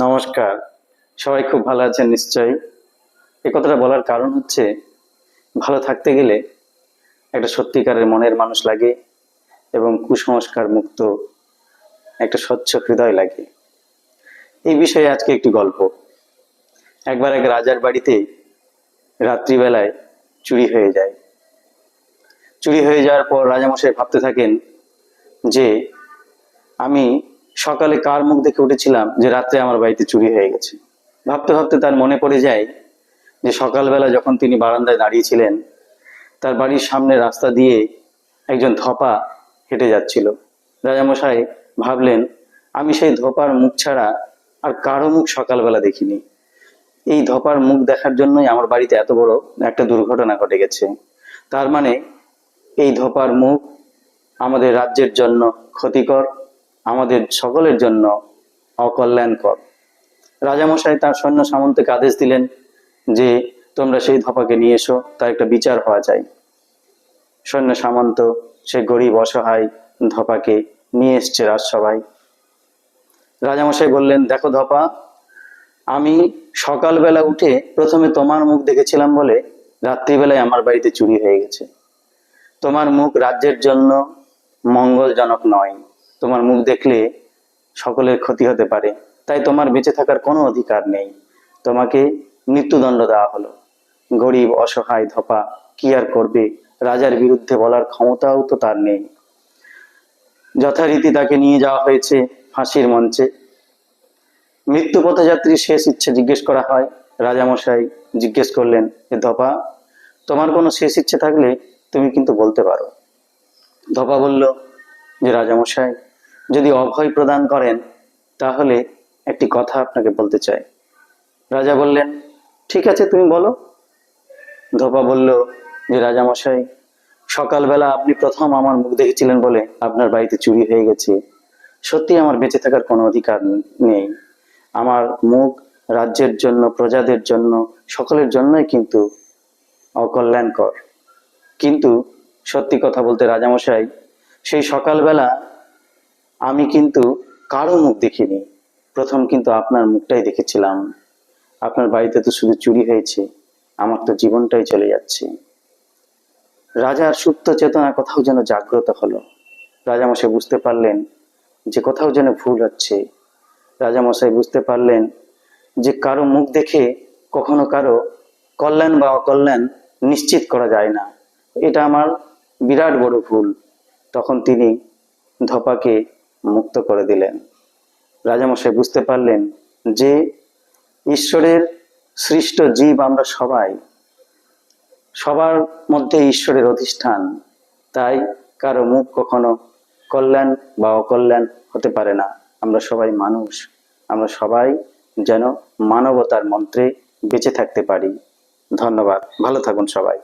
নমস্কার। সবাই খুব ভালো আছেন নিশ্চয়ই। এই কথাটা বলার কারণ হচ্ছে, ভালো থাকতে গেলে একটা সত্যিকারের মনের মানুষ লাগে এবং কুসংস্কার মুক্ত একটা স্বচ্ছ হৃদয় লাগে। এই বিষয়ে আজকে একটি গল্প। একবার এক রাজার বাড়িতে রাত্রিবেলায় চুরি হয়ে যায়। চুরি হয়ে যাওয়ার পর রাজামশাই ভাবতে থাকেন যে আমি সকালে কার মুখ দেখে উঠেছিলাম যে রাত্রে আমার বাড়িতে চুরি হয়ে গেছে। ভাবতে ভাবতে তার মনে পড়ে যায় যে সকালবেলা যখন তিনি বারান্দায় দাঁড়িয়েছিলেন, তার বাড়ির সামনে রাস্তা দিয়ে একজন ধপা হেঁটে যাচ্ছিল। রাজামশাই ভাবলেন, আমি সেই ধপার মুখ ছাড়া আর কারো মুখ সকালবেলা দেখিনি। এই ধপার মুখ দেখার জন্যই আমার বাড়িতে এত বড় একটা দুর্ঘটনা ঘটে গেছে। তার মানে এই ধপার মুখ আমাদের রাজ্যের জন্য ক্ষতিকর, আমাদের সকলের জন্য অকল্যাণকর। রাজামশাই তার সৈন্য সামন্তকে আদেশ দিলেন যে তোমরা সেই ধপাকে নিয়ে এসো, তার একটা বিচার হওয়া চাই। সৈন্য সামন্ত সে গরিব অসহায় ধপাকে নিয়ে এসছে রাজসভায়। রাজামশাই বললেন, দেখো ধপা, আমি সকালবেলা উঠে প্রথমে তোমার মুখ দেখেছিলাম বলে রাত্রিবেলায় আমার বাড়িতে চুরি হয়ে গেছে। তোমার মুখ রাজ্যের জন্য মঙ্গলজনক নয়। তোমার মুখ দেখলে সকলের ক্ষতি হতে পারে, তাই তোমার বেঁচে থাকার কোনো অধিকার নেই। তোমাকে মৃত্যুদণ্ড দেওয়া হলো। গরিব অসহায় ধপা কি আর করবে, রাজার বিরুদ্ধে বলার ক্ষমতাও তো তার নেই। যথারীতি তাকে নিয়ে যাওয়া হয়েছে ফাঁসির মঞ্চে। মৃত্যু পথযাত্রীর শেষ ইচ্ছে জিজ্ঞেস করা হয়। রাজামশাই জিজ্ঞেস করলেন, এ ধপা, তোমার কোনো শেষ ইচ্ছে থাকলে তুমি কিন্তু বলতে পারো। ধপা বলল যে রাজামশাই, যদি অভয় প্রদান করেন তাহলে একটি কথা আপনাকে বলতে চাই। রাজা বললেন, ঠিক আছে, তুমি বলো। ধোপা বলল যে রাজামশাই, সকালবেলা আপনি প্রথম আমার মুখ দেখেছিলেন বলে আপনার বাড়িতে চুরি হয়ে গেছে। সত্যি আমার বেঁচে থাকার কোনো অধিকার নেই। আমার মুখ রাজ্যের জন্য, প্রজাদের জন্য, সকলের জন্যই কিন্তু অকল্যাণকর। কিন্তু সত্যি কথা বলতে রাজামশাই, সেই সকালবেলা আমি কিন্তু কারো মুখ দেখিনি। প্রথম কিন্তু আপনার মুখটাই দেখেছিলাম। আপনার বাড়িতে তো শুধু চুরি হয়েছে, আমার তো জীবনটাই চলে যাচ্ছে। রাজার সুপ্ত চেতনা কোথাও যেন জাগ্রত হলো। রাজামশাই বুঝতে পারলেন যে কোথাও যেন ভুল হচ্ছে। রাজামশাই বুঝতে পারলেন যে কারো মুখ দেখে কখনো কারো কল্যাণ বা অকল্যাণ নিশ্চিত করা যায় না। এটা আমার বিরাট বড় ভুল। তখন তিনি ধপাকে মুক্ত করে দিলেন। রাজামশাই বুঝতে পারলেন যে ঈশ্বরের সৃষ্ট জীব আমরা সবাই, সবার মধ্যে ঈশ্বরের অধিষ্ঠান। তাই কারো মুখ কখনো কল্যাণ বা অকল্যাণ হতে পারে না। আমরা সবাই মানুষ, আমরা সবাই যেন মানবতার মন্ত্রে বেঁচে থাকতে পারি। ধন্যবাদ, ভালো থাকুন সবাই।